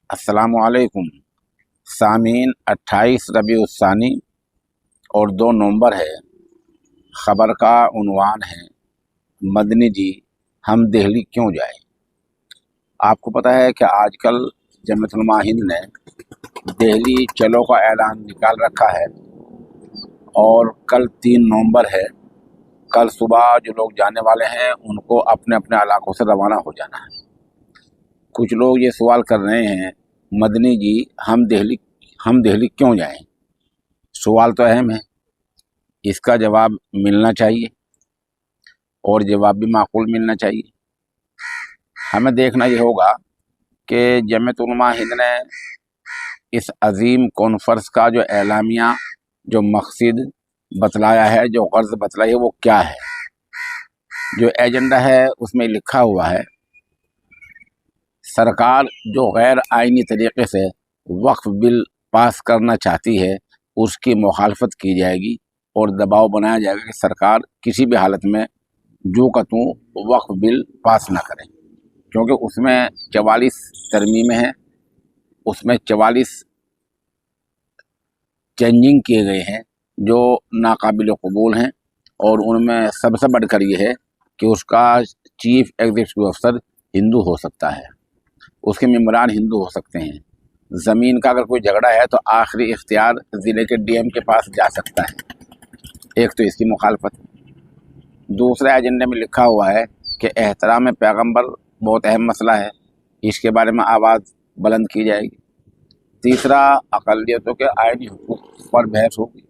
अस्सलामुअलैकुम सामीन। 28 रबीउल सानी और 2 नवंबर है। ख़बर का उन्वान है मदनी जी हम दिल्ली क्यों जाएं। आपको पता है कि आजकल जमीयत उलमा हिंद ने दिल्ली चलो का ऐलान निकाल रखा है और कल 3 नवंबर है। कल सुबह जो लोग जाने वाले हैं उनको अपने अपने इलाकों से रवाना हो जाना है। कुछ लोग ये सवाल कर रहे हैं मदनी जी हम दिल्ली क्यों जाएं। सवाल तो अहम है, इसका जवाब मिलना चाहिए और जवाब भी माकूल मिलना चाहिए। हमें देखना ये होगा कि जमीयत उलमा हिंद ने इस अजीम कॉन्फ्रेंस का जो एलामिया, जो मकसद बतलाया है, जो गर्ज बतलाई है, वो क्या है। जो एजेंडा है उसमें लिखा हुआ है सरकार जो गैर आइनी तरीके से वक्फ बिल पास करना चाहती है उसकी मुखालफत की जाएगी और दबाव बनाया जाएगा कि सरकार किसी भी हालत में जो का तू वक्फ बिल पास ना करे, क्योंकि उसमें 44 तरमीमें हैं, उसमें 44 चेंजिंग किए गए हैं जो नाकाबिल कबूल हैं। और उनमें सबसे बढ़कर ये है कि उसका चीफ एग्जीक्यूटिव अफसर हिंदू हो सकता है, उसके मेंबरान हिंदू हो सकते हैं। ज़मीन का अगर कोई झगड़ा है तो आखिरी इख्तियार ज़िले के डीएम के पास जा सकता है। एक तो इसकी मुखालफत। दूसरे एजेंडे में लिखा हुआ है कि एहतराम पैगंबर बहुत अहम मसला है, इसके बारे में आवाज़ बुलंद की जाएगी। तीसरा, अक़लियतों के आइनी हुकूक़ पर बहस होगी।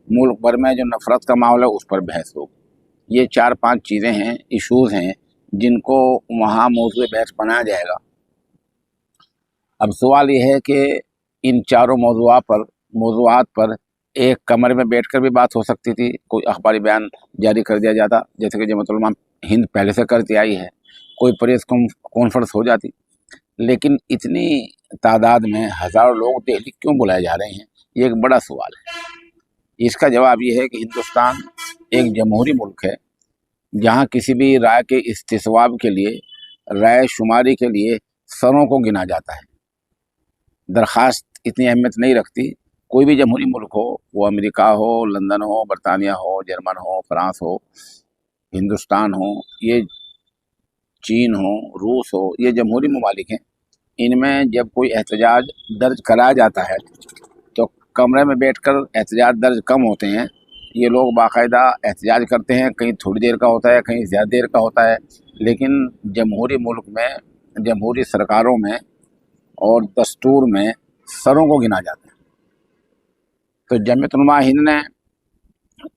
मुल्क भर में जो नफ़रत का माहौल है उस पर बहस होगी। ये 4-5 चीज़ें हैं, इशूज़ हैं जिनको वहाँ मौज़ूए बहस बनाया जाएगा। अब सवाल ये है कि इन चारों मौज़ूआत पर एक कमरे में बैठकर भी बात हो सकती थी, कोई अखबारी बयान जारी कर दिया जाता जैसे कि जमीयत उलमा हिंद पहले से करती आई है, कोई प्रेस कॉन्फ्रेंस हो जाती। लेकिन इतनी तादाद में हज़ारों लोग दिल्ली क्यों बुलाए जा रहे हैं, ये एक बड़ा सवाल है। इसका जवाब ये है कि हिंदुस्तान एक जमहूरी मुल्क है जहाँ किसी भी राय के इस्तिसवाब के लिए, राय शुमारी के लिए सरों को गिना जाता है। दरख्वास्त इतनी अहमियत नहीं रखती। कोई भी जमहूरी मुल्क हो, वो अमेरिका हो, लंदन हो, बरतानिया हो, जर्मन हो, फ्रांस हो, हिंदुस्तान हो, ये चीन हो, रूस हो, ये जमहूरी ममालिक हैं। इनमें जब कोई एहतजाज दर्ज कराया जाता है तो कमरे में बैठकर एहतजाज दर्ज कम होते हैं। ये लोग बाकायदा एहतजाज करते हैं, कहीं थोड़ी देर का होता है, कहीं ज़्यादा देर का होता है। लेकिन जमहूरी मुल्क में, जमहूरी सरकारों में और दस्तूर में सरों को गिना जाता है। तो जमीयत उलमा हिंद ने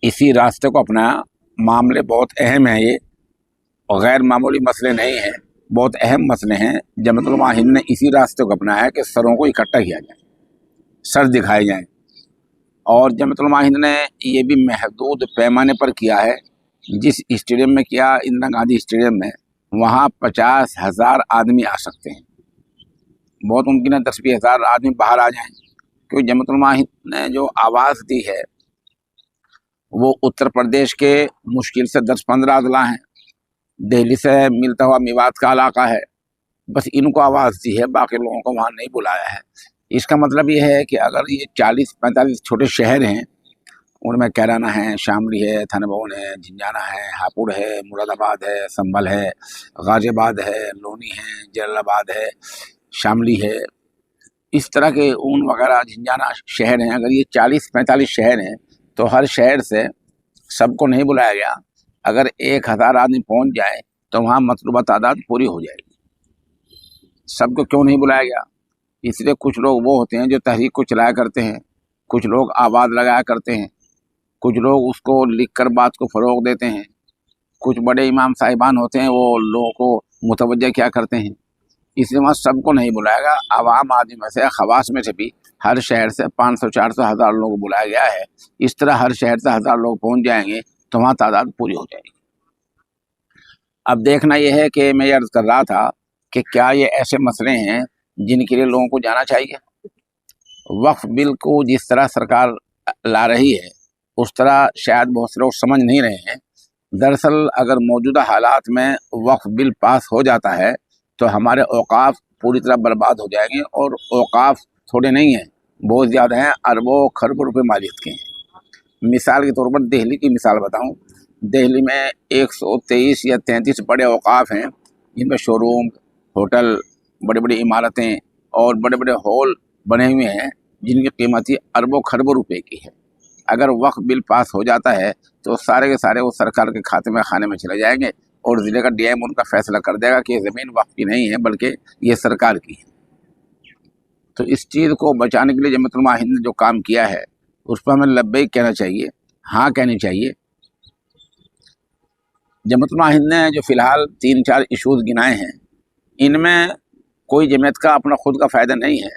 इसी रास्ते को अपनाया। मामले बहुत अहम हैं, ये गैर मामूली मसले नहीं हैं, बहुत अहम मसले हैं। जमीयत उलमा हिंद ने इसी रास्ते को अपनाया है कि सरों को इकट्ठा किया जाए, सर दिखाए जाएं। और जमीयत उलमा हिंद ने ये भी महदूद पैमाने पर किया है। जिस स्टेडियम में किया, इंदिरा गांधी स्टेडियम में, वहाँ 50,000 आदमी आ सकते हैं। बहुत मुमकिन है 10-20 हज़ार आदमी बाहर आ जाएं, क्योंकि जमीयत उलमा हिंद ने जो आवाज़ दी है वो उत्तर प्रदेश के मुश्किल से 10-15 अजला हैं, दिल्ली से मिलता हुआ मेवात का इलाका है, बस इनको आवाज़ दी है, बाकी लोगों को वहाँ नहीं बुलाया है। इसका मतलब ये है कि अगर ये 40-45 छोटे शहर हैं, उनमें कैराना है, शामली है, थाना भवन है, झिंझाना है, हापुड़ है, मुरादाबाद है, संभल है, गाजियाबाद है, लोनी है, जलालाबाद है, शामली है, इस तरह के ऊन वगैरह झिंझाना शहर हैं। अगर ये 40-45 शहर हैं तो हर शहर से सबको नहीं बुलाया गया। अगर 1000 आदमी पहुंच जाए तो वहाँ मतलूबा तादाद पूरी हो जाएगी। सबको क्यों नहीं बुलाया गया? इसलिए कुछ लोग वो होते हैं जो तहरीक को चलाया करते हैं, कुछ लोग आवाज़ लगाया करते हैं, कुछ लोग उसको लिख कर बात को फ़रोग देते हैं, कुछ बड़े इमाम साहिबान होते हैं वो लोगों को मुतवज्जह क्या करते हैं। इसलिए वहाँ सबको नहीं बुलाएगा। आवाम आदमी में से, खवास में से भी हर शहर से 500-400 हज़ार लोग बुलाया गया है। इस तरह हर शहर से 1000 लोग पहुँच जाएंगे तो वहाँ तादाद पूरी हो जाएगी। अब देखना यह है कि मैं ये अर्ज़ कर रहा था कि क्या ये ऐसे मसले हैं जिनके लिए लोगों को जाना चाहिए। वक्फ बिल को जिस तरह सरकार ला रही है उस तरह शायद बहुत से लोग समझ नहीं रहे हैं। दरअसल अगर मौजूदा हालात में वक्फ बिल पास हो जाता है तो हमारे औकाफ पूरी तरह बर्बाद हो जाएंगे। और औकाफ थोड़े नहीं हैं, बहुत ज़्यादा हैं, अरबों खरबों रुपए मालियत के हैं। मिसाल के तौर पर दिल्ली की मिसाल बताऊं, दिल्ली में 123 या 33 बड़े औकाफ हैं, जिनमें शोरूम, होटल, बड़ी बड़ी इमारतें और बड़े बड़े हॉल बने हुए हैं, जिनकी कीमत ही अरबों खरबों रुपए की है। अगर वक्फ बिल पास हो जाता है तो सारे के सारे वो सरकार के खाने में चले जाएंगे और ज़िले का डीएम उनका फैसला कर देगा कि ये ज़मीन वक्फ की नहीं है बल्कि ये सरकार की है। तो इस चीज़ को बचाने के लिए जमीयत उलमा हिंद ने जो काम किया है उस पर हमें लब्बैक कहना चाहिए, हाँ कहनी चाहिए। जमीयत उलमा हिंद ने जो फ़िलहाल 3-4 इशूज़ गिनाए हैं, इनमें कोई जमीयत का अपना खुद का फ़ायदा नहीं है।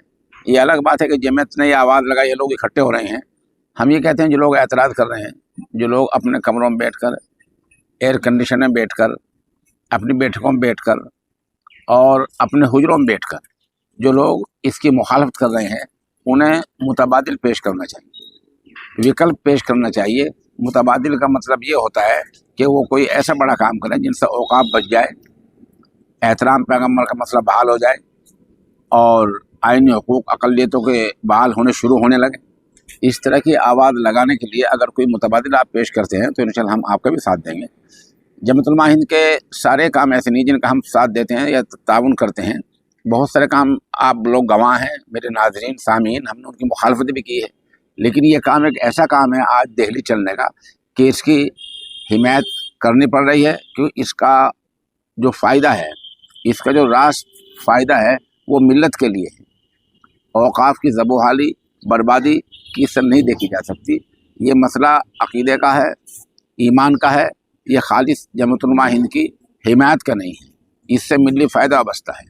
ये अलग बात है कि जमीयत ने ये आवाज़ लगाई, ये लोग इकट्ठे हो रहे हैं। हम ये कहते हैं जो लोग एतराज़ कर रहे हैं, जो लोग अपने कमरों में बैठकर, एयर कंडीशन में बैठकर, अपनी बैठकों में बैठकर और अपने हुजरों में बैठकर जो लोग इसकी मुखालफत कर रहे हैं, उन्हें मुतबादिल पेश करना चाहिए, विकल्प पेश करना चाहिए। मुतबादिल का मतलब ये होता है कि वो कोई ऐसा बड़ा काम करें जिनसे औकाफ बच जाए, एहतराम पैगम्बर का मसला बहाल हो जाए और आईनी हुकूक अक़लियतों के बहाल होने शुरू होने लगे। इस तरह की आवाज़ लगाने के लिए अगर कोई मुतबादिल आप पेश करते हैं तो इंशाअल्लाह हम आपका भी साथ देंगे। जमीयत उलमा हिंद के सारे काम ऐसे नहीं जिनका हम साथ देते हैं या ताउन करते हैं। बहुत सारे काम आप लोग गवाह हैं, मेरे नाज़रीन सामीन, हमने उनकी मुखालफत भी की है, लेकिन ये काम एक ऐसा काम है आज दिल्ली चलने का कि इसकी हिमायत करनी पड़ रही है, क्योंकि इसका जो फ़ायदा है, इसका जो रास्त फ़ायदा है वो मिल्लत के लिए है। औकाफ की ज़बोहाली, बर्बादी की सर नहीं देखी जा सकती। ये मसला अक़ीदे का है, ईमान का है, ये खालिस जमीयत उलमा हिंद की हिमायत का नहीं है, इससे मिली फ़ायदा बचता है।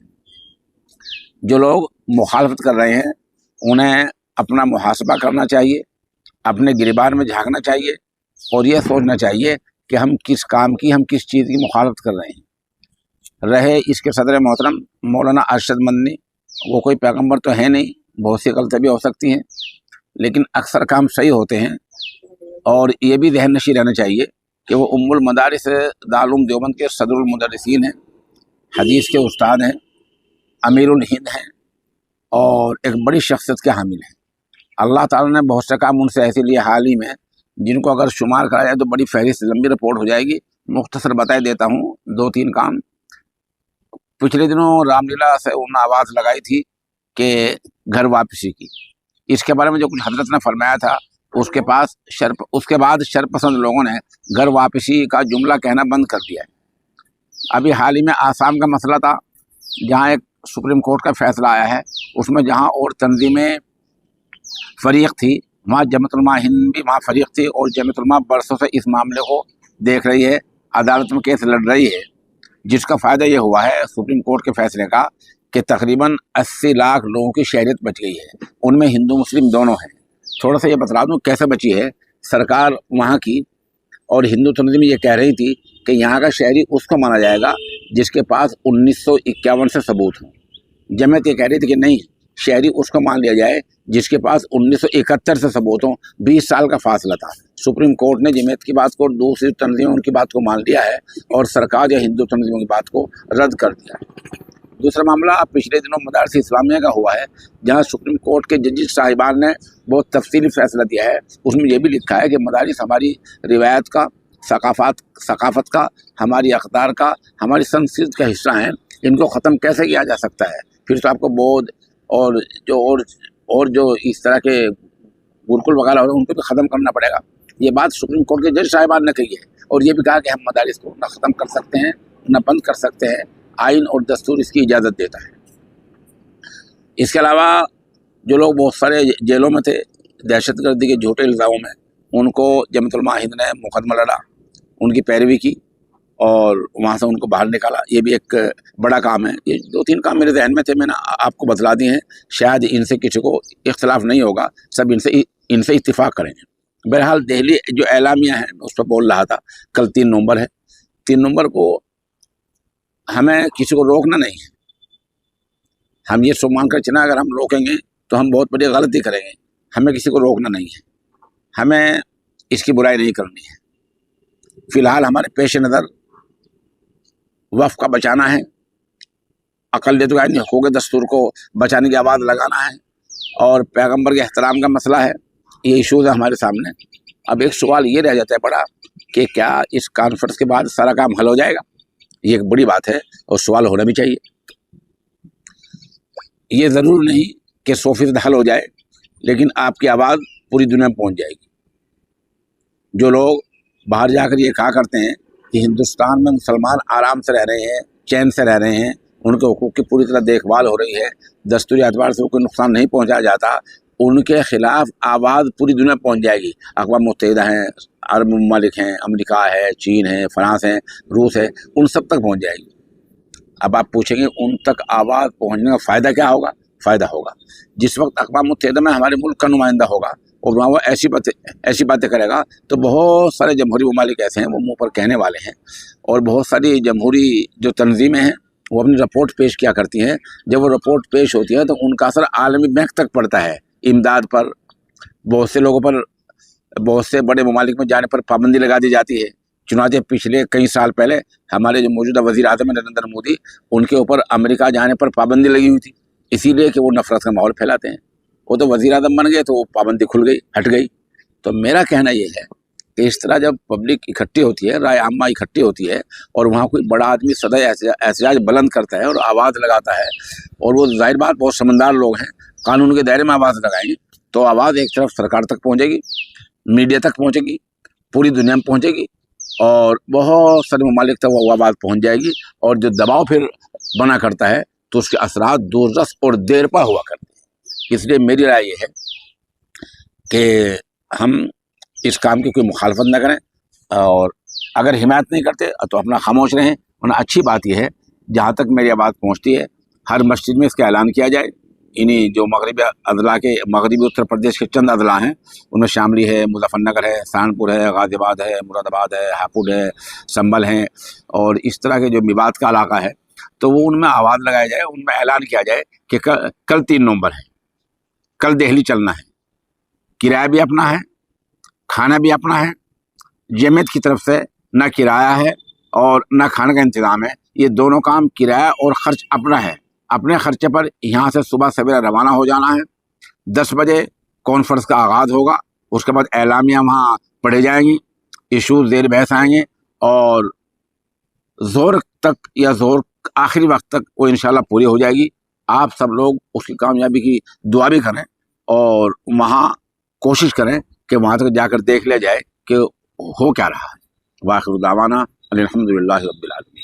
जो लोग मुखालफत कर रहे हैं उन्हें अपना मुहासबा करना चाहिए, अपने गिरबान में झांकना चाहिए और ये सोचना चाहिए कि हम किस काम की, हम किस चीज़ की मुखालफत कर रहे हैं। रहे इसके सदर मोहतरम मौलाना अरशद मदनी, वो कोई पैगम्बर तो है नहीं, बहुत सी गलतियाँ भी हो सकती हैं, लेकिन अक्सर काम सही होते हैं। और ये भी ज़हन नशी रहना चाहिए कि वो उम्मुल मदारिस दारुल उलूम देवबंद के सदरुल मुदर्रिसीन हैं, हदीस के उस्ताद हैं, अमीरुल हिंद हैं और एक बड़ी शख्सियत के हामिल हैं। अल्लाह ताला ने बहुत से काम उनसे ऐसे लिए हाल ही में, जिनको अगर शुमार करा जाए तो बड़ी फहरिस्त लंबी रिपोर्ट हो जाएगी। मुख्तसर बताए देता हूँ 2-3 काम। पिछले दिनों रामलीला से उन्होंने आवाज़ लगाई थी कि घर वापसी की, इसके बारे में जो कुछ हजरत ने फरमाया था उसके बाद शरपसंद लोगों ने घर वापसी का जुमला कहना बंद कर दिया है। अभी हाल ही में आसाम का मसला था, जहाँ एक सुप्रीम कोर्ट का फैसला आया है, उसमें जहाँ और तंजीमें फरीक थी वहाँ जमीयत उलमा हिंद भी वहाँ फरीक थी और जमीयत उलमा बरसों से इस मामले को देख रही है, अदालत में केस लड़ रही है, जिसका फ़ायदा ये हुआ है सुप्रीम कोर्ट के फैसले का कि तकरीबन 80 लाख लोगों की शहरियत बच गई है, उनमें हिंदू मुस्लिम दोनों हैं। थोड़ा सा ये बता दूँ कैसे बची है सरकार वहाँ की, और हिंदू तंजीम ये कह रही थी कि यहाँ का शहरी उसको माना जाएगा जिसके पास 1951 से सबूत हो। जमीयत ये कह रही थी कि नहीं, शहरी उसको मान लिया जाए जिसके पास 1971 से सबूत हो। 20 साल का फासला था। सुप्रीम कोर्ट ने जमीयत की बात को, दूसरी तंजीमों उनकी बात को मान लिया है और सरकार या हिंदू तंजीमों की बात को रद्द कर दिया है। दूसरा मामला पिछले दिनों मदारिस इस्लामिया का हुआ है, जहां सुप्रीम कोर्ट के जजिस साहिबान ने बहुत तफसीली फैसला दिया है। उसमें यह भी लिखा है कि मदारिस हमारी रिवायत का, सकाफत का, हमारी अक़दार का, हमारी संस्कृति का हिस्सा हैं, इनको ख़त्म कैसे किया जा सकता है। फिर तो आपको बौद्ध और जो इस तरह के गुरुकुल वगैरह हो रहे हैं उनको भी ख़त्म करना पड़ेगा। ये बात सुप्रीम कोर्ट के जज साहिबान ने कही है और ये भी कहा कि हम मदारिस को न ख़त्म कर सकते हैं न बंद कर सकते हैं, आइन और दस्तूर इसकी इजाज़त देता है। इसके अलावा जो लोग बहुत सारे जेलों में थे दहशतगर्दी के झूठे इल्ज़ामों में, उनको जमीयत उलमा हिंद ने मुकदमा लड़ा, उनकी पैरवी की और वहाँ से उनको बाहर निकाला। ये भी एक बड़ा काम है। ये 2-3 काम मेरे जहन में थे, मैंने आपको बतला दिए हैं। शायद इनसे किसी को इख्तलाफ नहीं होगा, सब इनसे इत्तिफाक करेंगे। बहरहाल दिल्ली जो एलामिया है उस पर बोल रहा था, कल 3 नवंबर है। 3 नवंबर को हमें किसी को रोकना नहीं है। हम ये सब मान कर चलना, अगर हम रोकेंगे तो हम बहुत बड़ी गलती करेंगे। हमें किसी को रोकना नहीं है, हमें इसकी बुराई नहीं करनी है। फ़िलहाल हमारे पेश नज़र वफ़ का बचाना है, अक़लियत हकूक़ दस्तूर को बचाने की आवाज़ लगाना है और पैगम्बर के एहतराम का मसला है। ये इशूज़ है हमारे सामने। अब एक सवाल ये रह जाता है बड़ा कि क्या इस कॉन्फ्रेंस के बाद सारा काम हल हो जाएगा? ये एक बड़ी बात है और सवाल होना भी चाहिए। ये ज़रूर नहीं कि 100% हल हो जाए, लेकिन आपकी आवाज़ पूरी दुनिया में पहुंच जाएगी। जो लोग बाहर जाकर ये कहा करते हैं कि हिंदुस्तान में मुसलमान आराम से रह रहे हैं, चैन से रह रहे हैं, उनके हुकूक की पूरी तरह देखभाल हो रही है, दस्तूरी एतबार से कोई नुकसान नहीं पहुंचाया जाता, उनके खिलाफ आवाज़ पूरी दुनिया में पहुंच जाएगी। अक़वाम मुत्तहिदा हैं, अरब ममालिक हैं, अमेरिका है, चीन है, फ्रांस है, रूस है, उन सब तक पहुंच जाएगी। अब आप पूछेंगे उन तक आवाज़ पहुंचने का फ़ायदा क्या होगा? फ़ायदा होगा जिस वक्त अक़वाम मुत्तहिदा में हमारे मुल्क का नुमाइंदा होगा और वहाँ वो ऐसी बातें करेगा तो बहुत सारे जमहूरी ममालिक ऐसे हैं वो मुँह पर कहने वाले हैं, और बहुत सारी जमहूरी जो तंजीमें हैं वो अपनी रिपोर्ट पेश किया करती हैं। जब वो रिपोर्ट पेश होती है तो उनका असर आलमी बैंक तक पड़ता है, इमदाद पर, बहुत से लोगों पर, बहुत से बड़े ममालिक में जाने पर पाबंदी लगा दी जाती है। चुनांचे पिछले कई साल पहले हमारे जो मौजूदा वज़ीर आज़म नरेंद्र मोदी, उनके ऊपर अमेरिका जाने पर पाबंदी लगी हुई थी, इसीलिए कि वो नफरत का माहौल फैलाते हैं। वो तो वज़ीर आज़म बन गए तो वो पाबंदी खुल गई, हट गई। तो मेरा कहना ये है कि इस तरह जब पब्लिक इकट्ठी होती है, राय आम्मा इकट्ठी होती है और वहाँ कोई बड़ा आदमी सदा एहतजाज बुलंद करता है और आवाज़ लगाता है, और वो ज़ाहिर बात बहुत समझदार लोग हैं, कानून के दायरे में आवाज़ लगाएंगे, तो आवाज़ एक तरफ सरकार तक पहुँचेगी, मीडिया तक पहुँचेगी, पूरी दुनिया में पहुँचेगी, और बहुत सारे ममालिक तक वो आवाज़ पहुँच जाएगी। और जो दबाव फिर बना करता है तो उसके असरात दूरदर्श और देर पा हुआ करते हैं। इसलिए मेरी राय ये है कि हम इस काम की कोई मुखालफत न करें, और अगर हिमायत नहीं करते तो अपना खामोश रहें। वरना अच्छी बात यह है जहाँ तक मेरी आवाज़ पहुँचती है हर मस्जिद में इसका ऐलान किया जाए। इन्हीं जो मगरबी अदला के, मगरबी उत्तर प्रदेश के चंद अदला हैं उनमें शामिल है मुजफ्फरनगर है, सहारनपुर है, गाज़ियाबाद है, मुरादाबाद है, हापुड़ है, संभल हैं, और इस तरह के जो मेवात का इलाका है, तो वो उनमें आवाज़ लगाया जाए, उनमें ऐलान किया जाए कि कल 3 नवंबर है, कल दिल्ली चलना है, किराया भी अपना है, खाना भी अपना है, जमीयत की तरफ से ना किराया है और ना खाने का इंतज़ाम है। ये दोनों काम, किराया और ख़र्च अपना है। अपने खर्चे पर यहाँ से सुबह सवेरा रवाना हो जाना है। 10 बजे कॉन्फ्रेंस का आगाज़ होगा, उसके बाद एलामिया वहाँ पढ़े जाएंगी, इशूज़ ज़ेर बहस आएंगे, और ज़ोर तक या ज़ोर आखिरी वक्त तक वो इंशाल्लाह पूरी हो जाएगी। आप सब लोग उसकी कामयाबी की दुआ भी करें और वहाँ कोशिश करें कि वहाँ तक जाकर देख लिया जाए कि हो क्या रहा है। वाखिर दावाना अल्हम्दुलिल्लाहि रब्बिल आलमीन।